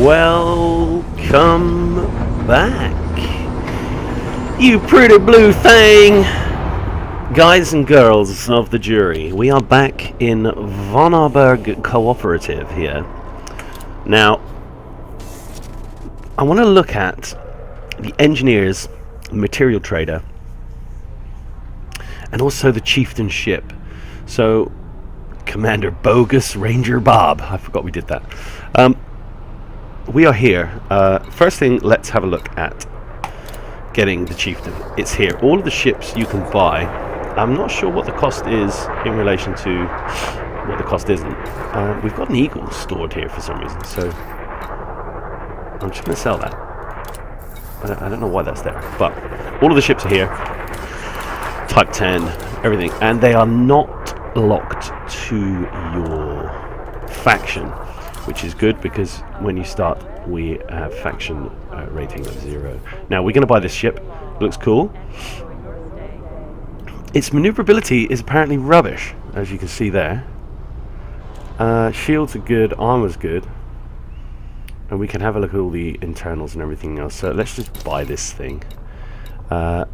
Welcome back, you pretty blue thing. Guys and girls of the jury, we are back in Von Arberg Cooperative here. Now, I want to look at the engineers, material trader, and also the Chieftan ship. So, Commander Bogus Ranger Bob. I forgot we did that. We are here. First thing, let's have a look at getting the Chieftain. It's here. All of the ships you can buy. I'm not sure what the cost is in relation to what the cost isn't. We've got an Eagle stored here for some reason, so I'm just going to sell that. I don't know why that's there, but all of the ships are here. Type 10, everything, and they are not locked to your faction, which is good because when you start we have faction rating of 0. Now we're going to buy this ship. It looks cool. Its maneuverability is apparently rubbish, as you can see there. Shields are good, armor's good, and we can have a look at all the internals and everything else. So let's just buy this thing. Now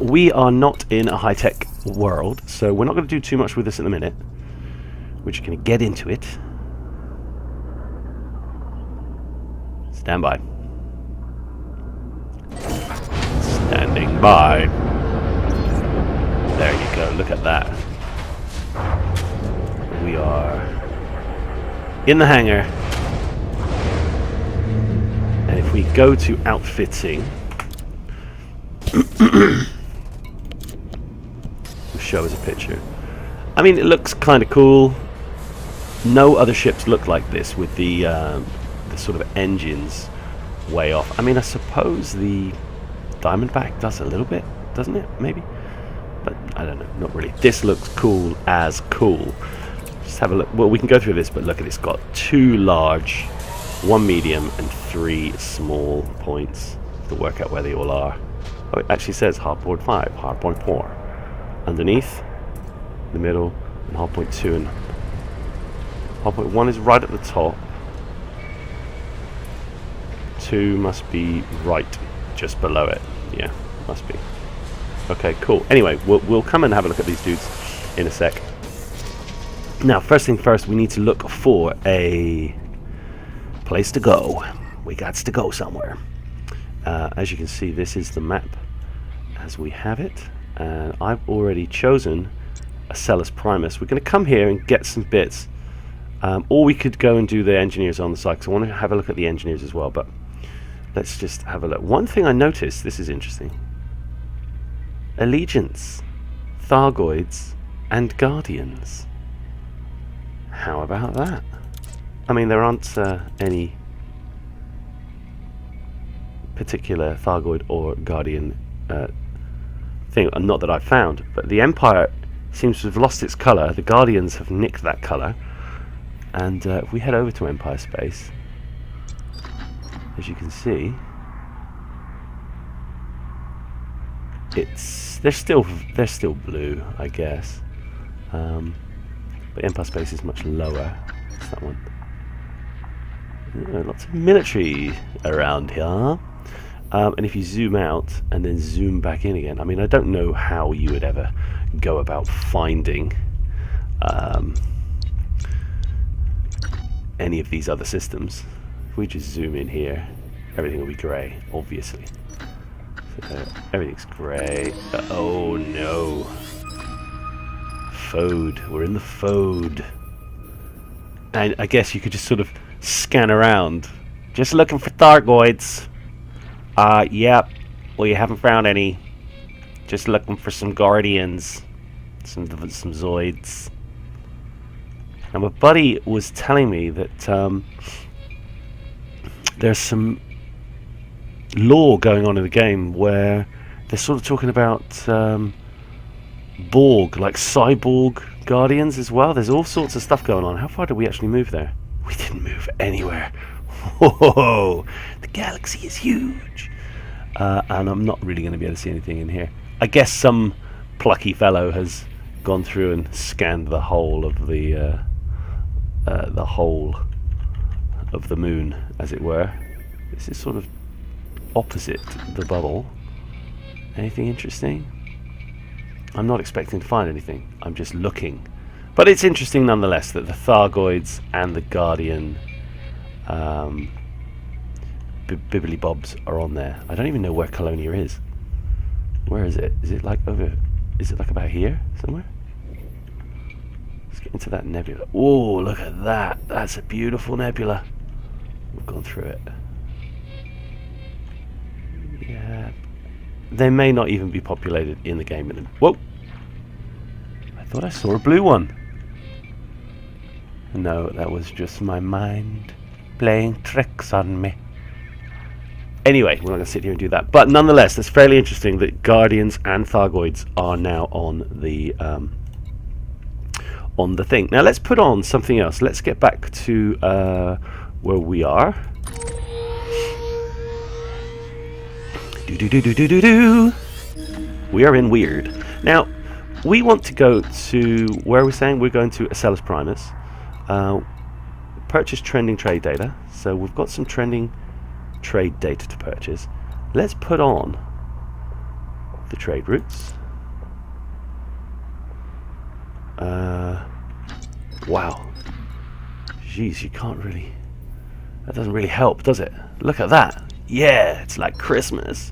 we are not in a high-tech world, so we're not going to do too much with this at the minute. We're just going to get into it. Stand by. Standing by. There you go, look at that. We are in the hangar. And if we go to outfitting, we'll show us a picture. I mean, it looks kind of cool. No other ships look like this with the sort of engines way off. I mean, I suppose the Diamondback does a little bit, doesn't it? Maybe, but I don't know. Not really. This looks cool as cool. Just have a look. Well, we can go through this, but look at it. It's got 2 large, 1 medium, and 3 small points to work out where they all are. Oh, it actually says hardpoint 5, hardpoint 4 underneath, the middle, and hardpoint 2 and hardpoint 1 is right at the top. 2 must be right just below it. Yeah, must be. Okay, cool. Anyway, we'll come and have a look at these dudes in a sec. Now, first thing first, we need to look for a place to go. We got to go somewhere. As you can see, this is the map as we have it. And I've already chosen a Cellus Primus. We're going to come here and get some bits. Or we could go and do the engineers on the side, because I want to have a look at the engineers as well. But let's just have a look. One thing I noticed, this is interesting. Allegiance, Thargoids, and Guardians. How about that? I mean, there aren't any particular Thargoid or Guardian thing, not that I've found, but the Empire seems to have lost its colour. The Guardians have nicked that colour. And if we head over to Empire Space, as you can see, they're still blue, I guess. But Empire Space is much lower. What's that one? Lots of military around here. And if you zoom out and then zoom back in again, I mean, I don't know how you would ever go about finding any of these other systems. If we just zoom in here, everything will be grey, obviously. So, everything's grey. Oh no. Fode. We're in the Fode. And I guess you could just sort of scan around. Just looking for Thargoids. Yep. Well, you haven't found any. Just looking for some Guardians. Some Zoids. And my buddy was telling me that there's some lore going on in the game where they're sort of talking about Borg, like cyborg Guardians as well. There's all sorts of stuff going on. How far did we actually move there? We didn't move anywhere. Whoa! The galaxy is huge. And I'm not really going to be able to see anything in here. I guess some plucky fellow has gone through and scanned the whole of the of the moon, as it were. This is sort of opposite the bubble. Anything interesting? I'm not expecting to find anything. I'm just looking. But it's interesting nonetheless that the Thargoids and the Guardian bibbly bobs are on there. I don't even know where Colonia is. Where is it? Is it like over... Is it like about here somewhere? Let's get into that nebula. Oh, look at that. That's a beautiful nebula. We've gone through it. Yeah. They may not even be populated in the game. Whoa! I thought I saw a blue one. No, that was just my mind playing tricks on me. Anyway, we're not going to sit here and do that. But nonetheless, it's fairly interesting that Guardians and Thargoids are now on the thing. Now let's put on something else. Let's get back to where we are. We are in Weird. Now, we want to go to... Where are we saying? We're going to Acellus Primus. Purchase trending trade data. So we've got some trending trade data to purchase. Let's put on the trade routes. Wow. Jeez, you can't really... That doesn't really help, does it? Look at that. Yeah, it's like Christmas.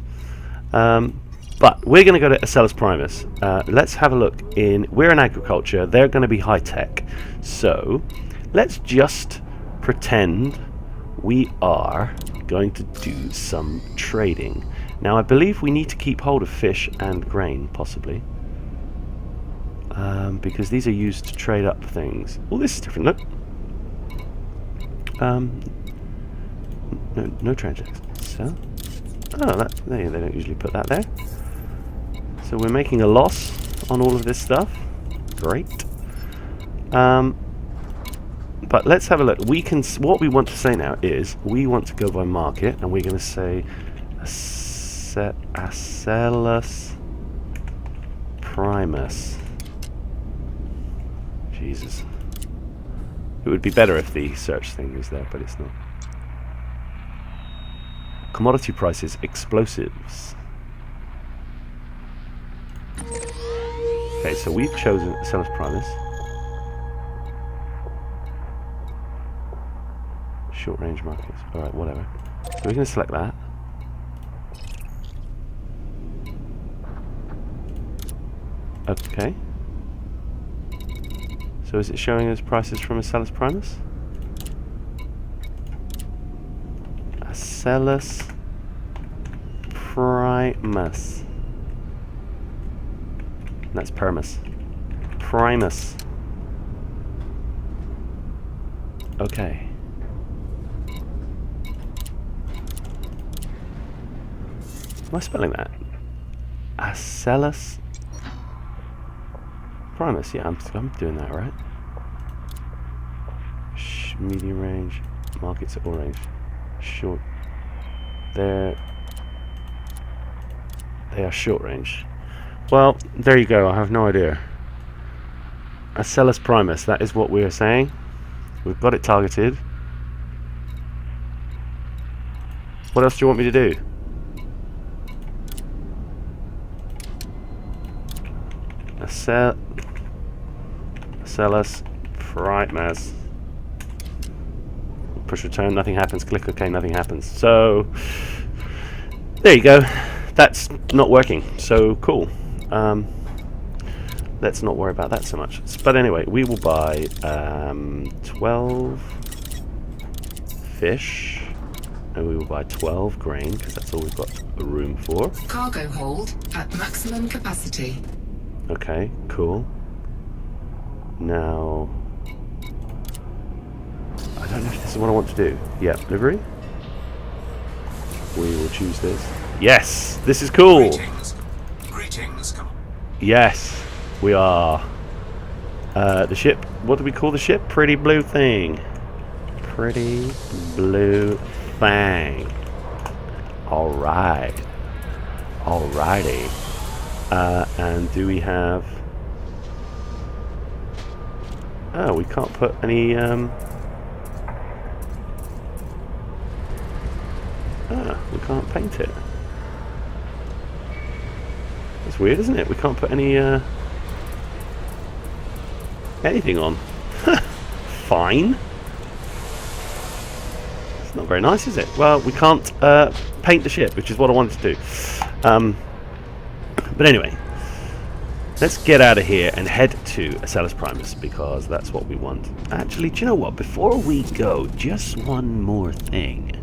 But we're going to go to Acellus Primus. Let's have a look in... We're in agriculture. They're going to be high-tech. So, let's just pretend we are going to do some trading. Now, I believe we need to keep hold of fish and grain, possibly. Because these are used to trade up things. Oh, this is different, look. No transactions. So, they don't usually put that there. So we're making a loss on all of this stuff. Great. But let's have a look. We can. What we want to say now is we want to go by market, and we're going to say Acellus Primus. Jesus. It would be better if the search thing was there, but it's not. Commodity prices, explosives. Okay, so we've chosen Acellus Primus. Short range markets. Alright, whatever. So we're going to select that. Okay. So is it showing us prices from Acellus Primus? Acellus Primus. That's Primus. Primus. Okay. Am I spelling that? Acellus Primus. Yeah, I'm doing that right. Medium range. Markets at all range. Short. They are short range. Well, there you go. I have no idea. Acellus Primus. That is what we are saying. We've got it targeted. What else do you want me to do? Acellus Primus. Push return, nothing happens. Click OK, nothing happens. So there you go. That's not working. So cool. Let's not worry about that so much. But anyway, we will buy 12 fish, and we will buy 12 grain because that's all we've got room for. Cargo hold at maximum capacity. Okay, cool. Now, I don't know if this is what I want to do. Yeah, livery. We will choose this. Yes, this is cool. Greetings, come on. Yes, we are. The ship. What do we call the ship? Pretty blue thing. Pretty blue thing. All right. Alrighty. And do we have? Oh, we can't put any. can't paint it. It's weird, isn't it? We can't put any anything on. Fine. It's not very nice, is it? Well, we can't paint the ship, which is what I wanted to do. But anyway, let's get out of here and head to Acellus Primus, because that's what we want. Actually, do you know what? Before we go, just one more thing.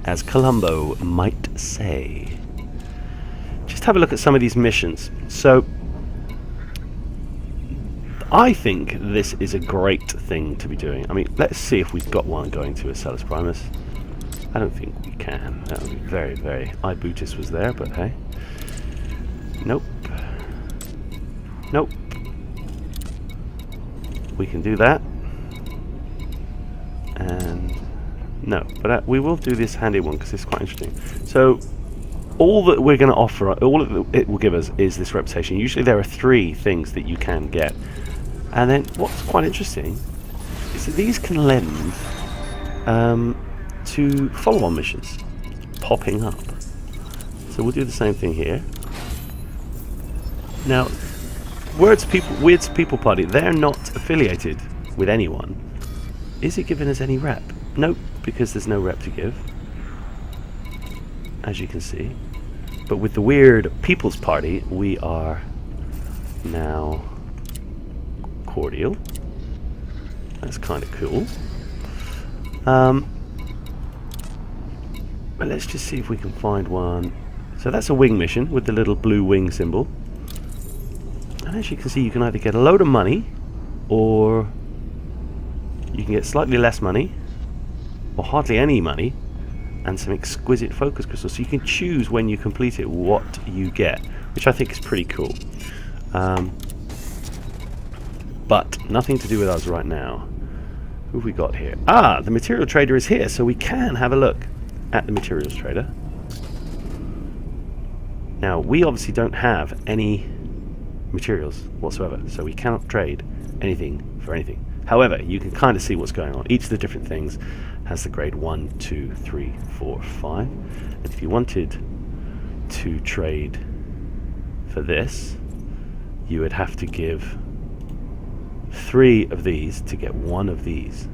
As Columbo might say. Just have a look at some of these missions. So, I think this is a great thing to be doing. I mean, let's see if we've got one going to Acellus Primus. I don't think we can. That would be very, very... Ibutis was there, but hey. Nope. Nope. We can do that. And... no, but we will do this handy one because it's quite interesting. So, all that we're going to offer, all that it will give us is this reputation. Usually there are 3 things that you can get. And then what's quite interesting is that these can lend to follow-on missions popping up. So we'll do the same thing here. Now, Weirds People Party, they're not affiliated with anyone. Is it giving us any rep? Nope, because there's no rep to give, as you can see. But with the Weird People's Party, we are now cordial. That's kind of cool. But let's just see if we can find one. So that's a wing mission with the little blue wing symbol. And as you can see, you can either get a load of money, or you can get slightly less money, or hardly any money, and some exquisite focus crystals. So you can choose when you complete it what you get, which I think is pretty cool. But nothing to do with us right now. Who have we got here? Ah, the material trader is here, so we can have a look at the materials trader. Now, we obviously don't have any materials whatsoever, so we cannot trade anything for anything. However, you can kind of see what's going on. Each of the different things has the grade 1, 2, 3, 4, 5. And if you wanted to trade for this, you would have to give 3 of these to get 1 of these.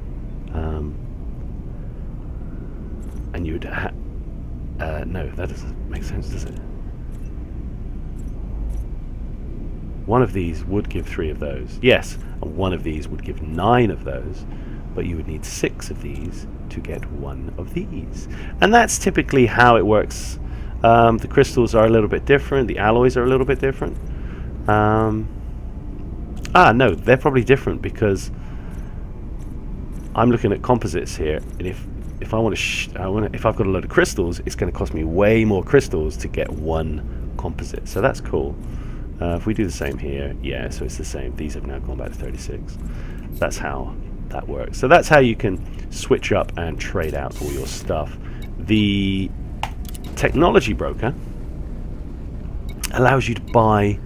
And you would no, that doesn't make sense, does it? One of these would give 3 of those. Yes, and one of these would give 9 of those. But you would need 6 of these to get 1 of these. And that's typically how it works. The crystals are a little bit different. The alloys are a little bit different. No, they're probably different because I'm looking at composites here, and if I want to, if I've got a load of crystals, it's going to cost me way more crystals to get 1 composite. So that's cool. If we do the same here, yeah, so it's the same. These have now gone back to 36. That's how that works. So that's how you can switch up and trade out all your stuff. The technology broker allows you to buy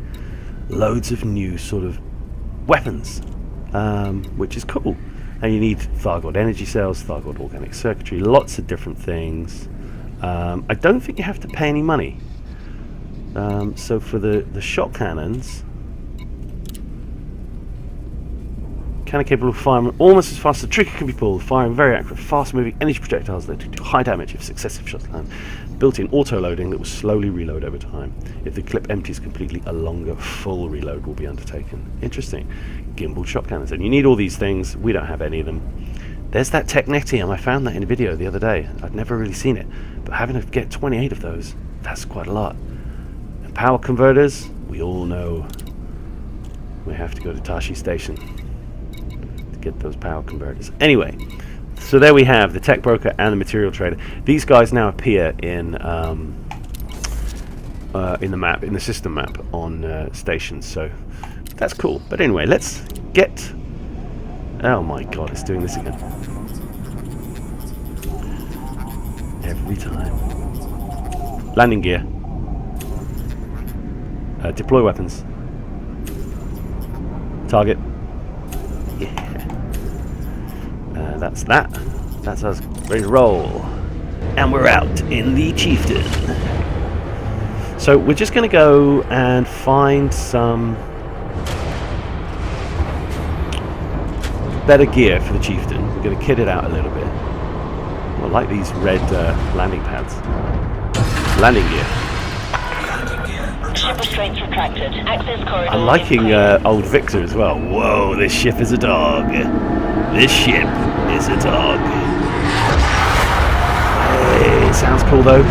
loads of new sort of weapons, which is cool. And you need Thargoid energy cells, Thargoid organic circuitry, lots of different things. I don't think you have to pay any money. So for the shot cannons, cannon capable of firing almost as fast as the trigger can be pulled, firing very accurate, fast-moving energy projectiles that do high damage if successive shots land. Built-in auto-loading that will slowly reload over time. If the clip empties completely, a longer full reload will be undertaken. Interesting. Gimbal shot cannons, and you need all these things. We don't have any of them. There's that technetium. I found that in a video the other day. I'd never really seen it, but having to get 28 of those, that's quite a lot. And power converters, we all know we have to go to Tashi Station to get those power converters. Anyway, so there we have the tech broker and the material trader. These guys now appear in the map, in the system map on stations. So that's cool. But anyway, let's get... Oh my god, it's doing this again. Every time. Landing gear. Deploy weapons. Target. Yeah. That's that. That's us ready to roll. And we're out in the Chieftan. So we're just going to go and find some better gear for the Chieftan. We're going to kit it out a little bit. I like these red landing pads. Landing gear. Ship restraints retracted. Access corridor. I'm liking old Victor as well. Whoa, this ship is a dog. This ship is a dog. Hey, sounds cool though.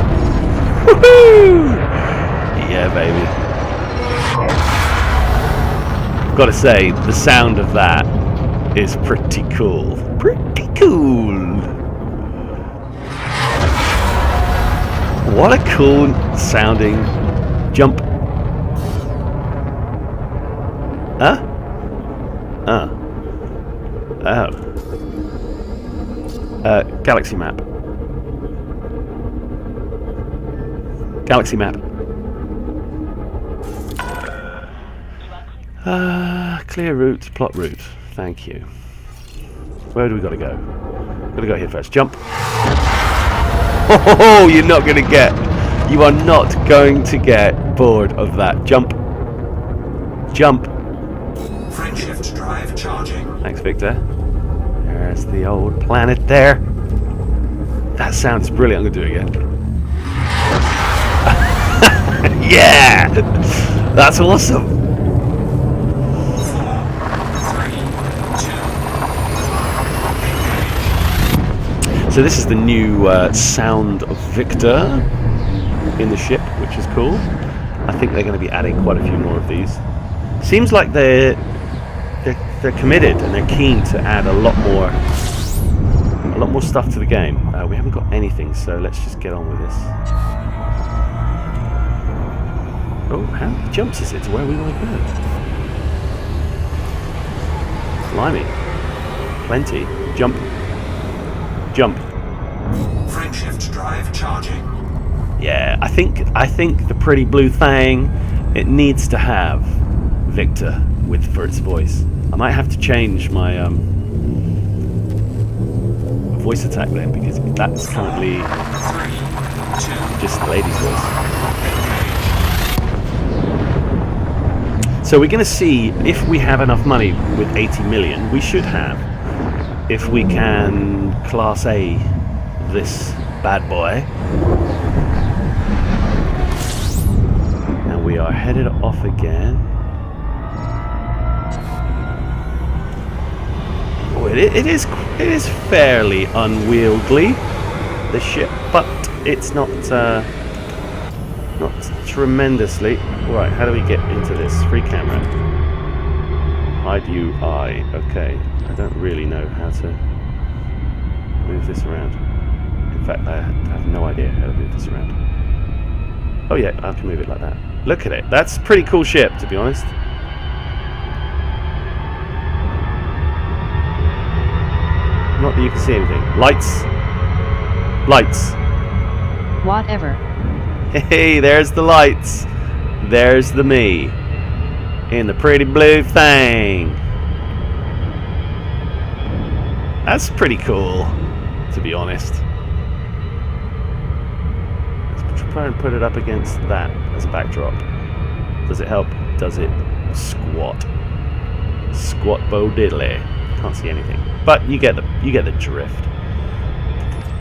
Woohoo! Yeah, baby. Gotta say, the sound of that is pretty cool. Pretty cool. What a cool sounding jump. Huh? Oh. Galaxy map. Galaxy map. Clear route, plot route. Thank you. Where do we gotta go? Gotta go here first. Jump. Oh, you're not gonna get. You are not going to get bored of that. Jump. Jump. Frameshift drive charging. Thanks, Victor. There's the old planet there. That sounds brilliant. I'm gonna do it again. Yeah! That's awesome. 4, 3, 2. So this is the new sound of Victor in the ship, which is cool. I think they're going to be adding quite a few more of these. Seems like they're committed and they're keen to add a lot more stuff to the game. We haven't got anything, so let's just get on with this. Oh, how many jumps is it to where we want to go? Blimey. Plenty. Jump. Jump. Frameshift drive charging. Yeah, I think the pretty blue thing, it needs to have Victor for its voice. I might have to change my voice attack then, because that's currently 3, 2. just the lady's voice. So we're going to see if we have enough money with 80 million. We should have. If we can Class A this bad boy. And we are headed off again. Oh, it is fairly unwieldy, this ship, but it's not tremendously. Right, how do we get into this? Free camera. Hide UI. Okay, I don't really know how to move this around. In fact, I have no idea how to move this around. Oh yeah, I can move it like that. Look at it. That's a pretty cool ship, to be honest. Not that you can see anything. Lights. Lights. Whatever. Hey, there's the lights. There's the me. In the pretty blue thing. That's pretty cool, to be honest. Let's try and put it up against that as a backdrop. Does it help? Does it squat? Squat bo diddly. Can't see anything. But you get the drift.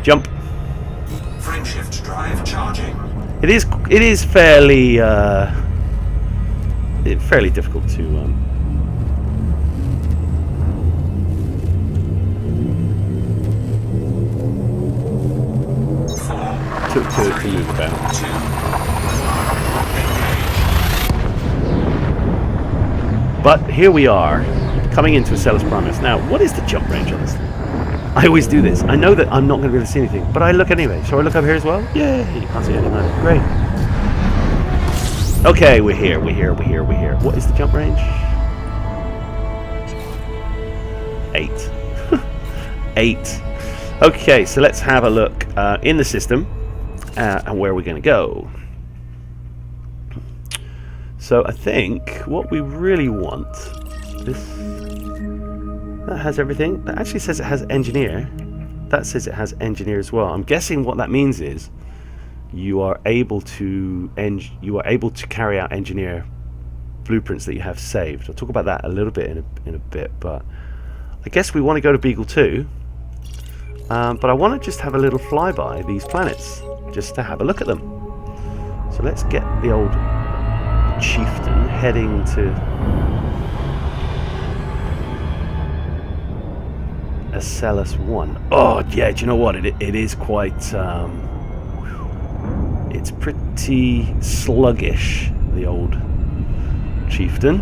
Jump. Frameshift drive charging. It is fairly fairly difficult to move about. 2. But here we are, coming into Acellus Primus. Now, what is the jump range on this thing? I always do this. I know that I'm not going to be able to see anything, but I look anyway. Shall I look up here as well? Yeah, you can't see anything either. Great. Okay, we're here. What is the jump range? 8. 8. Okay, so let's have a look in the system and where we're going to go. So I think what we really want, that has everything. That actually says it has engineer. that says it has engineer as well. I'm guessing what that means is you are able to carry out engineer blueprints that you have saved. I'll talk about that a little bit in a bit, but I guess we want to go to Beagle 2. But I want to just have a little flyby these planets, just to have a look at them. So let's get the old Chieftan heading to Acellus 1. Oh yeah, do you know what? It is quite it's pretty sluggish, the old Chieftan.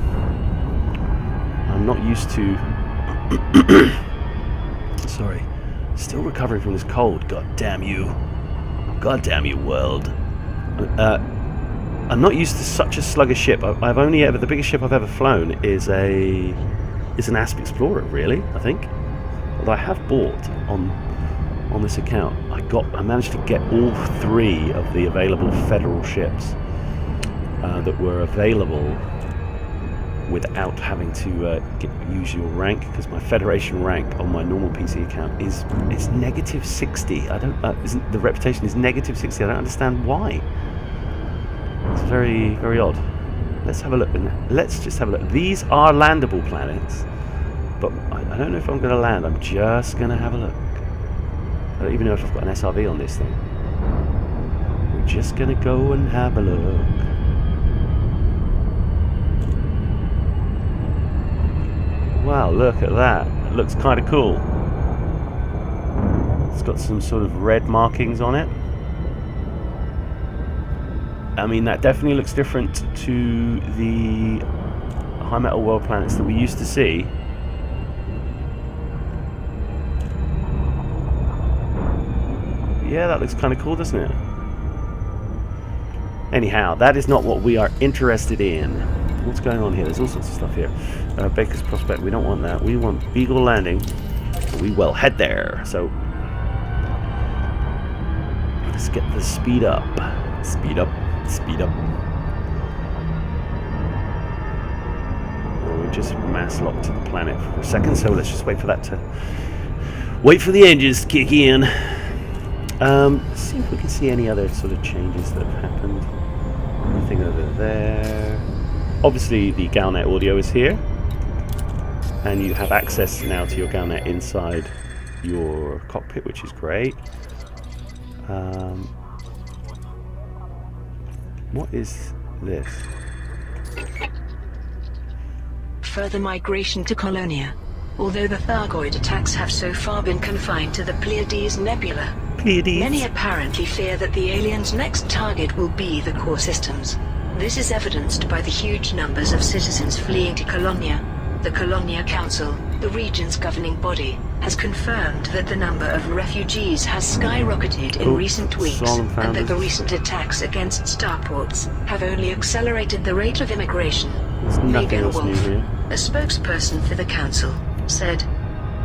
I'm not used to sorry, still recovering from this cold. God damn you world. I'm not used to such a sluggish ship. I've only ever, the biggest ship I've ever flown is an Asp Explorer, really, I think. Although I have bought on this account, I managed to get all 3 of the available Federal ships that were available without having to use your rank, because my Federation rank on my normal PC account is -60. I don't. The reputation is -60. I don't understand why. It's very, very odd. Let's have a look. Let's just have a look. These are landable planets, but I don't know if I'm going to land. I'm just going to have a look. I don't even know if I've got an SRV on this thing. We're just going to go and have a look. Wow, look at that. It looks kind of cool. It's got some sort of red markings on it. I mean, that definitely looks different to the high metal world planets that we used to see. Yeah, that looks kind of cool, doesn't it? Anyhow, that is not what we are interested in. What's going on here? There's all sorts of stuff here. Baker's Prospect, we don't want that. We want Beagle Landing. We will head there. So, let's get the speed up. Speed up. Speed up. Well, we just mass locked to the planet for a second, so let's just wait for that to... Wait for the engines to kick in. Let's see if we can see any other sort of changes that have happened. Nothing over there. Obviously, the Galnet audio is here, and you have access now to your Galnet inside your cockpit, which is great. What is this? Further migration to Colonia. Although the Thargoid attacks have so far been confined to the Pleiades Nebula, many apparently fear that the aliens' next target will be the core systems. This is evidenced by the huge numbers of citizens fleeing to Colonia. The Colonia Council, the region's governing body, has confirmed that the number of refugees has skyrocketed in recent weeks, and that the recent attacks against starports have only accelerated the rate of immigration. Megan Wolf, a spokesperson for the Council, said,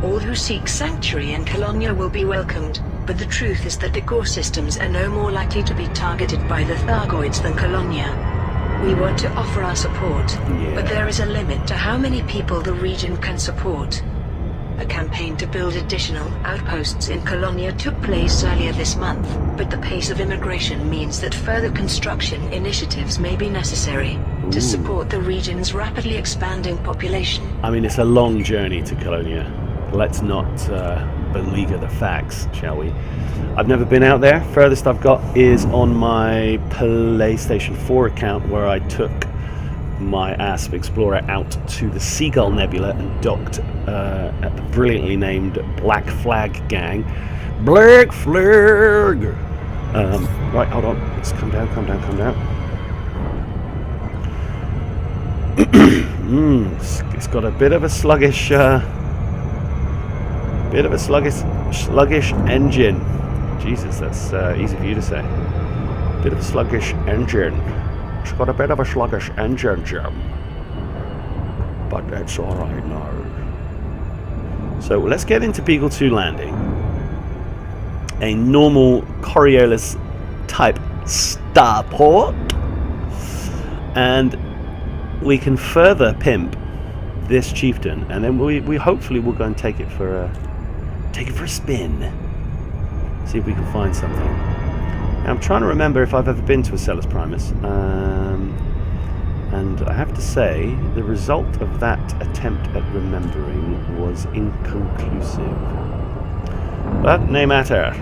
"All who seek sanctuary in Colonia will be welcomed, but the truth is that the core systems are no more likely to be targeted by the Thargoids than Colonia. We want to offer our support, but there is a limit to how many people the region can support." A campaign to build additional outposts in Colonia took place earlier this month, but the pace of immigration means that further construction initiatives may be necessary to support the region's rapidly expanding population. I mean, it's a long journey to Colonia. Let's not beleaguer the facts, shall we? I've never been out there. Furthest I've got is on my PlayStation 4 account, where I took my Asp Explorer out to the Seagull Nebula and docked at the brilliantly named Black Flag Gang. Black Flag! Right, hold on. Let's calm down, calm down, calm down. It's got a bit of a sluggish engine. Jesus, that's easy for you to say. Bit of a sluggish engine. It's got a bit of a sluggish engine, Jim. But that's alright now. So let's get into Beagle 2 landing. A normal Coriolis type starport. And we can further pimp this Chieftan, and then we hopefully will go and take it for a spin. See if we can find something. Now, I'm trying to remember if I've ever been to a Sellers Primus. And I have to say, the result of that attempt at remembering was inconclusive. But no matter.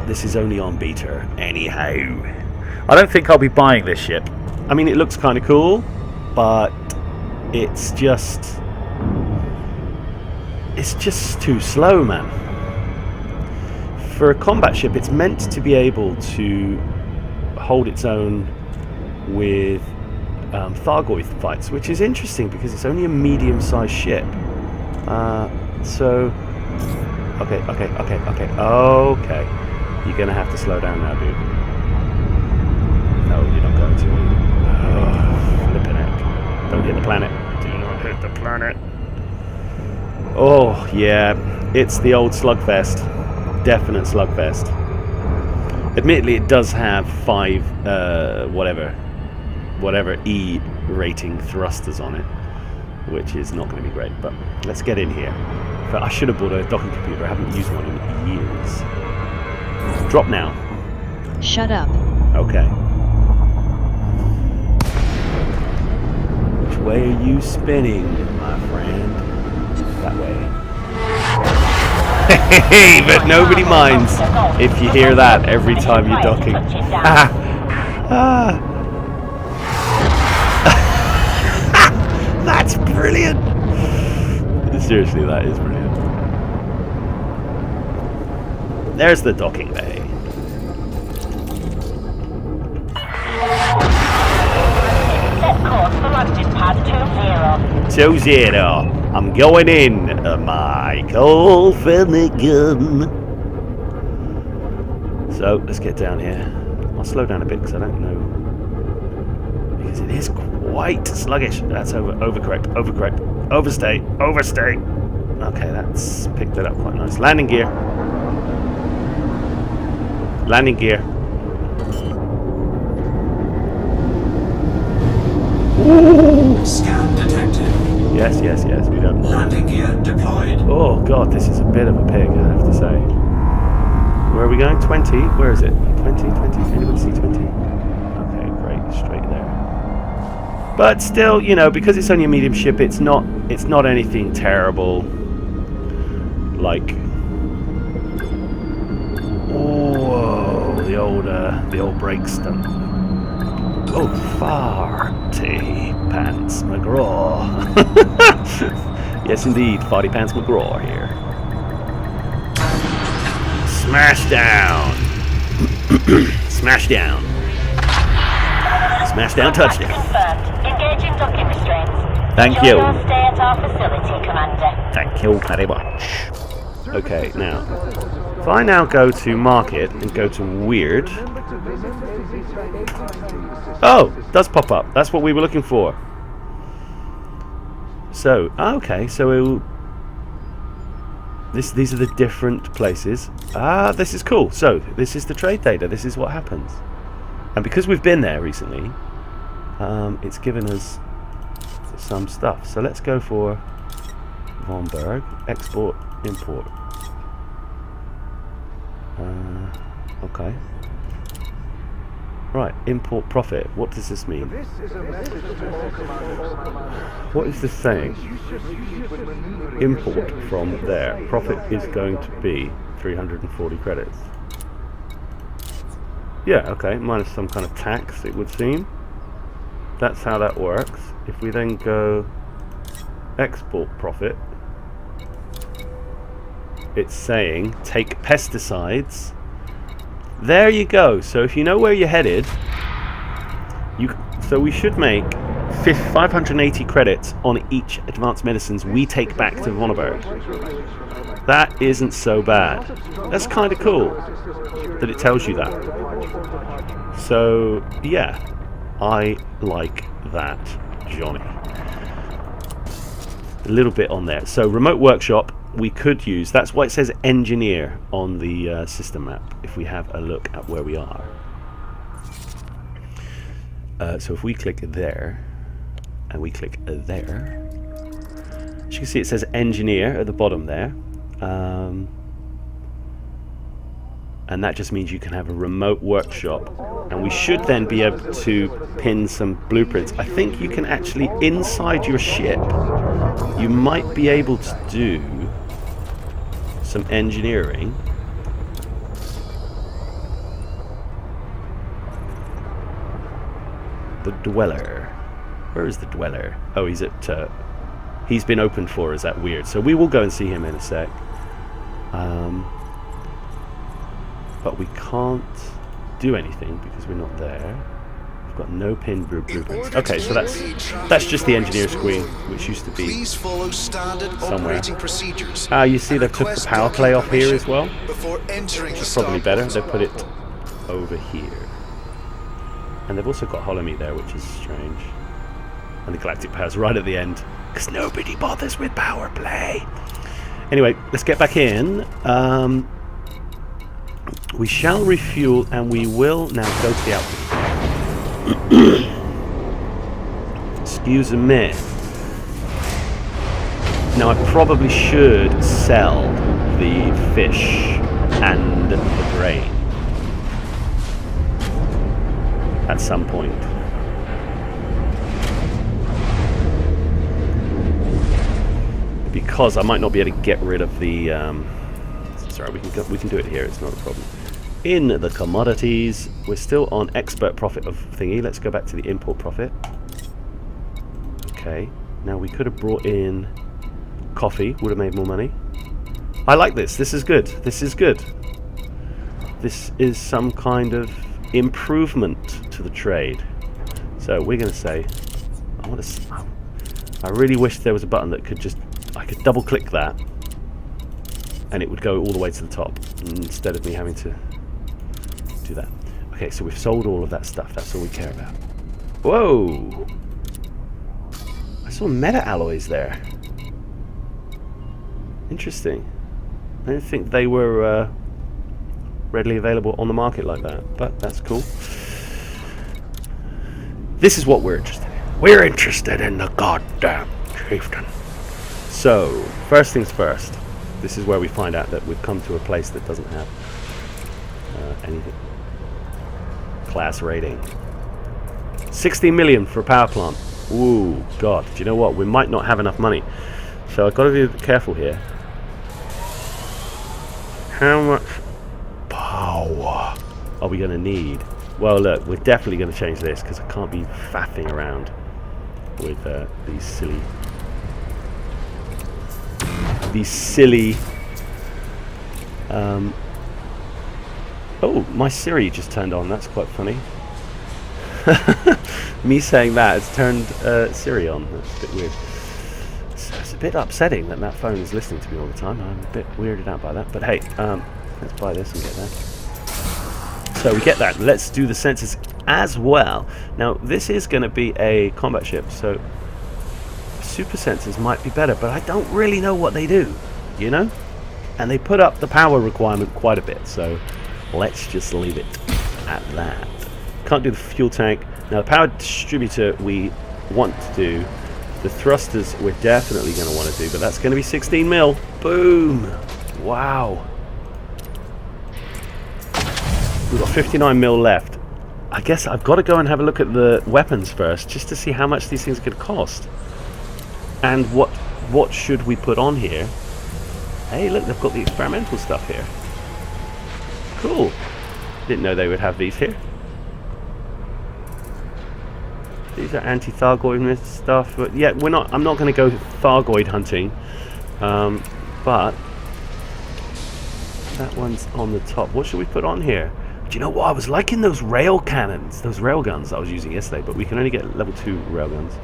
This is only on beta, anyhow. I don't think I'll be buying this ship. I mean, it looks kind of cool, but it's just too slow, man. For a combat ship, it's meant to be able to hold its own with Thargoid fights, which is interesting because it's only a medium-sized ship. So, okay. You're gonna have to slow down now, dude. No, you're not going to. Oh, flipping heck. Don't hit the planet. Do not hit the planet. Oh, yeah. It's the old slugfest. Definite slugfest. Admittedly, it does have 5, whatever E rating thrusters on it, which is not going to be great, but let's get in here. But I should have bought a docking computer. I haven't used one in years. Drop now. Shut up. Okay. Which way are you spinning, my friend? That way. Hey, but nobody minds if you hear that every time you're docking. That's brilliant. Seriously, that is brilliant. There's the docking bay. Set course for landing pad 20. 20. I'm going in, Michael Finnegan. So let's get down here. I'll slow down a bit because I don't know. Because it is quite sluggish. That's overcorrect. Overstay. Okay, that's picked it up quite nice. Landing gear. Ooh. Scan detected. Yes, we don't. Landing gear deployed. Oh god, this is a bit of a pig, I have to say. Where are we going? 20? Where is it? 20? Anybody see 20? Okay, great, straight there. But still, you know, because it's only a medium ship, it's not anything terrible. Like, whoa, the old brake stunt. Oh, farty pants McGraw. Yes, indeed, farty pants McGraw here. Smash down. Smash down. Smash down, touchdown. Confirmed. Engaging docking restraints. Thank Enjoy you. your stay at our facility, Commander. Thank you very much. Okay, now, if I now go to market and go to weird. Oh, it does pop up. That's what we were looking for. So, okay, so these are the different places. This is cool. So, this is the trade data. This is what happens. And because we've been there recently, it's given us some stuff. So let's go for Von Berg, export, import. Okay. Right, import profit. What does this mean? What is this saying? Import from there. Profit is going to be 340 credits. Yeah, okay, minus some kind of tax, it would seem. That's how that works. If we then go export profit, it's saying take pesticides. There you go. So if you know where you're headed, so we should make 580 credits on each advanced medicines we take back to Vonneberg. That isn't so bad. That's kind of cool that it tells you that. So yeah, I like that, Johnny. A little bit on there. So remote workshop, we could use, that's why it says engineer on the system map, if we have a look at where we are. So if we click there, and we click there, as you can see it says engineer at the bottom there. and that just means you can have a remote workshop, and we should then be able to pin some blueprints. I think you can actually, inside your ship, you might be able to do some engineering. The Dweller. Where is the Dweller? Oh, he's at... he's been opened for. Is that weird? So we will go and see him in a sec. But we can't do anything because we're not there. We've got no pin blueprints. Okay, so that's just the engineer screen, which used to be somewhere. You see they've took the power play off here as well, which is probably better. They put it over here. And they've also got hollow meat there, which is strange. And the galactic power's right at the end, because nobody bothers with power play. Anyway, let's get back in. We shall refuel, and we will now go to the outfit. Excuse me. Now, I probably should sell the fish and the grain at some point. Because I might not be able to get rid of the... sorry, we can do it here, it's not a problem. In the commodities, we're still on expert profit of thingy. Let's go back to the import profit. Okay, now we could have brought in coffee, would have made more money. I like this. This is good. This is good. This is some kind of improvement to the trade. So we're going to say, I really wish there was a button that could just, I could double click that and it would go all the way to the top instead of me having to do that. Okay, so we've sold all of that stuff. That's all we care about. Whoa! I saw meta alloys there. Interesting. I didn't think they were readily available on the market like that, but that's cool. This is what we're interested in. We're interested in the goddamn Chieftan. So, first things first. This is where we find out that we've come to a place that doesn't have anything. Class rating. 16 million for a power plant. Ooh, God. Do you know what? We might not have enough money. So I've got to be careful here. How much power are we going to need? Well, look, we're definitely going to change this because I can't be faffing around with these silly... Oh, my Siri just turned on. That's quite funny. Me saying that has turned Siri on. That's a bit weird. So it's a bit upsetting that that phone is listening to me all the time. I'm a bit weirded out by that. But hey, let's buy this and get that. So we get that. Let's do the sensors as well. Now, this is going to be a combat ship, so super sensors might be better, but I don't really know what they do, you know? And they put up the power requirement quite a bit, so let's just leave it at that. Can't do the fuel tank. Now, the power distributor we want to do. The thrusters we're definitely going to want to do, but that's going to be 16 mil. Boom! Wow. We've got 59 mil left. I guess I've got to go and have a look at the weapons first, just to see how much these things could cost. And what should we put on here? Hey, look, they've got the experimental stuff here. Cool. Didn't know they would have these here. These are anti-Thargoid stuff, but yeah, I'm not going to go Thargoid hunting, but that one's on the top. What should we put on here? Do you know what? I was liking those rail cannons, those rail guns I was using yesterday, but we can only get level 2 rail guns.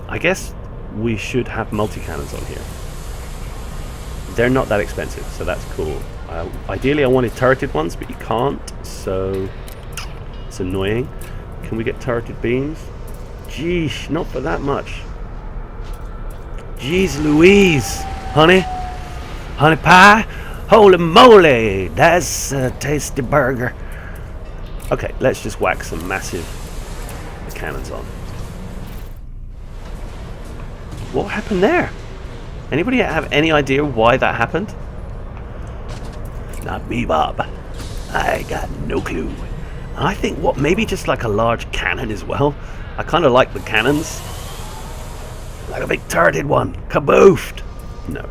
I guess we should have multi-cannons on here. They're not that expensive, so that's cool. Ideally, I wanted turreted ones, but you can't, so it's annoying. Can we get turreted beams? Geesh, not for that much. Jeez Louise, honey. Honey pie? Holy moly, that's a tasty burger. Okay, let's just whack some massive cannons on. What happened there? Anybody have any idea why that happened? Not me, Bob. I got no clue. I think maybe just like a large cannon as well. I kind of like the cannons. Like a big turreted one. Kaboofed! No.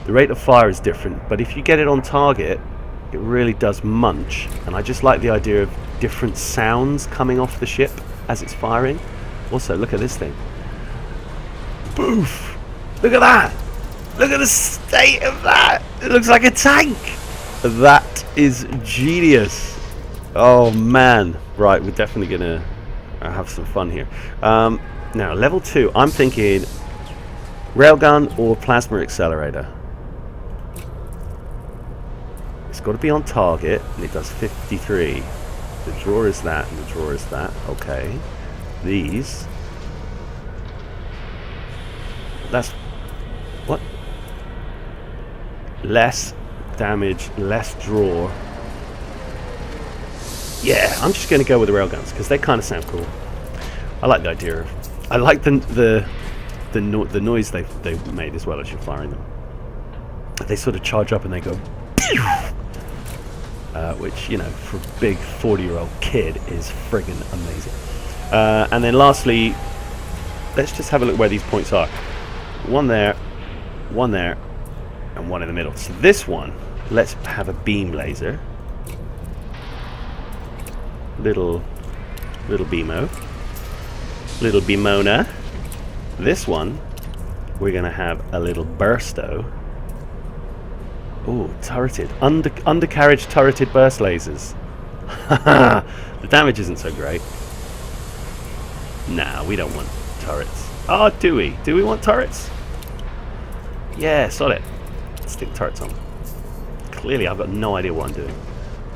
The rate of fire is different, but if you get it on target, it really does munch. And I just like the idea of different sounds coming off the ship as it's firing. Also, look at this thing. Boof! Look at that! Look at the state of that! It looks like a tank! That is genius. Oh man. Right, we're definitely gonna have some fun here. Now, level 2, I'm thinking railgun or plasma accelerator. It's got to be on target, and it does 53. The drawer is that, and the drawer is that. Okay. These. That's... what? Less damage, less draw. Yeah, I'm just going to go with the railguns, because they kind of sound cool. I like the idea of... I like the noise they've made as well as you're firing them. They sort of charge up and they go... which, you know, for a big 40-year-old kid is friggin' amazing. And then lastly, let's just have a look where these points are. One there, and one in the middle. So this one, let's have a beam laser. Little beamo. Little beamona. This one, we're going to have a little bursto. Oh, turreted. Undercarriage turreted burst lasers. The damage isn't so great. Nah, we don't want turrets. Oh, do we? Do we want turrets? Yeah, solid. Stick turrets on. Clearly, I've got no idea what I'm doing.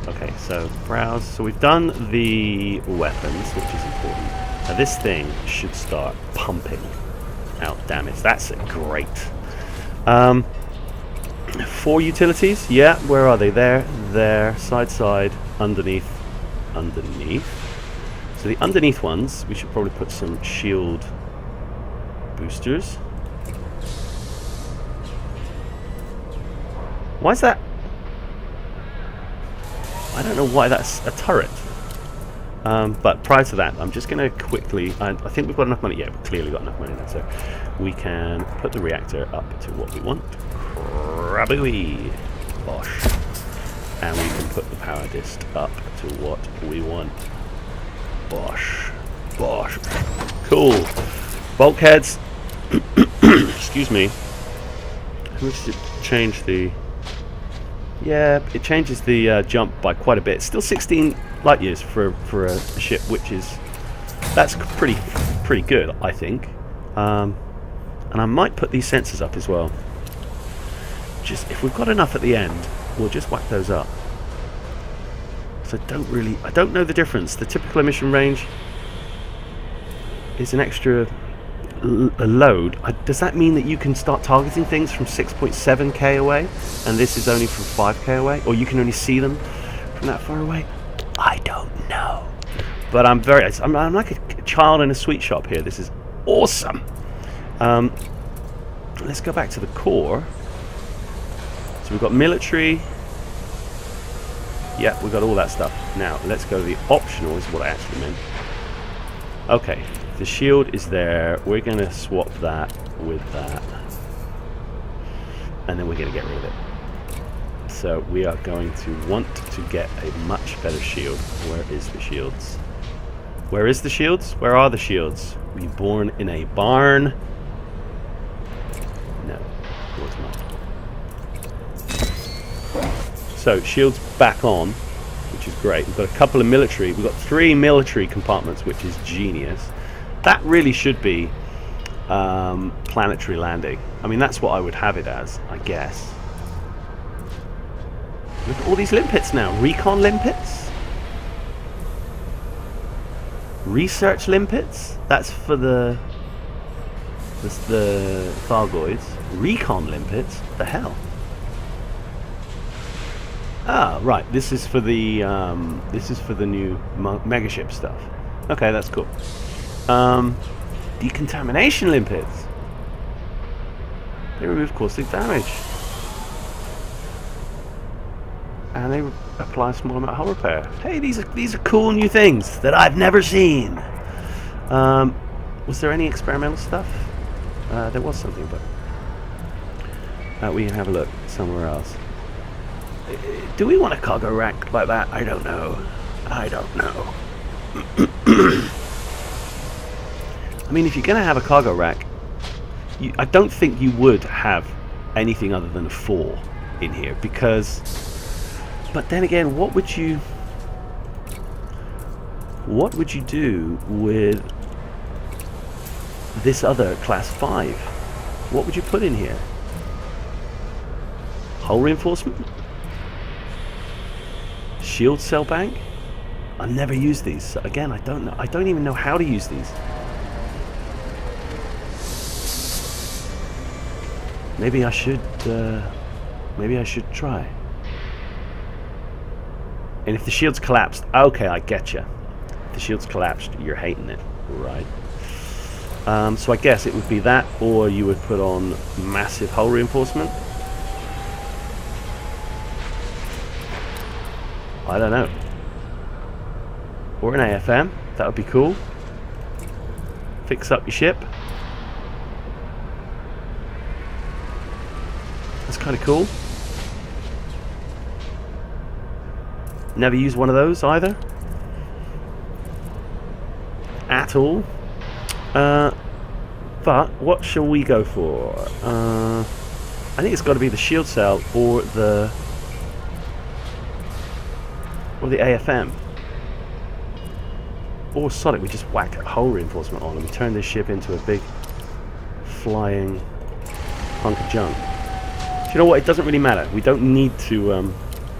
Okay, so browse. So we've done the weapons, which is important. Now this thing should start pumping out damage. That's great. 4 utilities. Yeah, where are they? There, side, underneath. So the underneath ones, we should probably put some shield boosters. Why is that? I don't know why that's a turret. But prior to that, I'm just going to quickly... I think we've got enough money. Yeah, we've clearly got enough money there. So we can put the reactor up to what we want. Crabooey. Bosh. And we can put the power disc up to what we want. Bosh. Bosh. Cool. Bulkheads. Excuse me. How much did it change the... Yeah, it changes the jump by quite a bit. Still 16 light years for a ship, which is... That's pretty good, I think. And I might put these sensors up as well. Just, if we've got enough at the end, we'll just whack those up. So I don't know the difference. The typical emission range is an extra load. Does that mean that you can start targeting things from 6.7k away, and this is only from 5k away, or you can only see them from that far away? I don't know. But I'm like a child in a sweet shop here. This is awesome. Let's go back to the core. So we've got military. Yeah, we've got all that stuff. Now, let's go to the optional, is what I actually meant. Okay, the shield is there. We're going to swap that with that. And then we're going to get rid of it. So we are going to want to get a much better shield. Where is the shields? Where is the shields? Where are the shields? Were you born in a barn? No, it was not. So, shields back on, which is great. We've got a couple of military. We've got 3 military compartments, which is genius. That really should be planetary landing. I mean, that's what I would have it as, I guess. Look at all these limpets now. Recon limpets? Research limpets? That's for the Thargoids. Recon limpets? The hell? Ah, right. This is for the new megaship stuff. Okay, that's cool. Decontamination limpets. They remove caustic damage. and they apply a small amount of hull repair. Hey, these are cool new things that I've never seen. Was there any experimental stuff? There was something, but we can have a look somewhere else. Do we want a cargo rack like that? I don't know. I don't know. I mean, if you're going to have a cargo rack, I don't think you would have anything other than a 4 in here, because... But then again, what would you do with this other class 5? What would you put in here? Hull reinforcement? Shield cell bank? I've never used these. So again, I don't know. I don't even know how to use these. Maybe I should try. And if the shield's collapsed, okay, I get you. If the shield's collapsed, you're hating it, right? So I guess it would be that, or you would put on massive hull reinforcement. I don't know. Or an AFM, that would be cool. Fix up your ship. That's kind of cool. Never used one of those either. At all. But what shall we go for? I think it's got to be the shield cell or the AFM. Or sod it, we just whack a hull reinforcement on and we turn this ship into a big flying hunk of junk. Do you know what? It doesn't really matter. We don't need to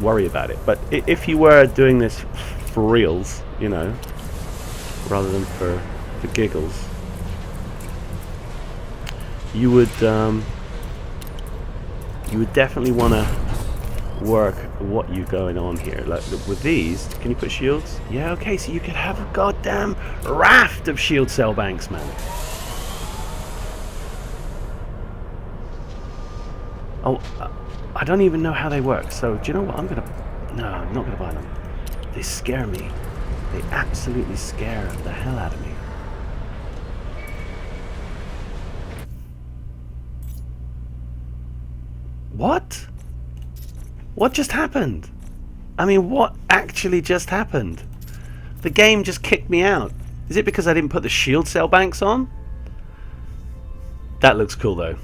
worry about it. But if you were doing this for reals, you know, rather than for giggles, you would definitely want to work what you going on here. Like with these, can you put shields? Yeah, okay, so you could have a goddamn raft of shield cell banks, man. Oh, I don't even know how they work, so do you know what? I'm not gonna buy them. They scare me. They absolutely scare the hell out of me. What? What just happened? I mean, what actually just happened? The game just kicked me out. Is it because I didn't put the shield cell banks on? That looks cool though.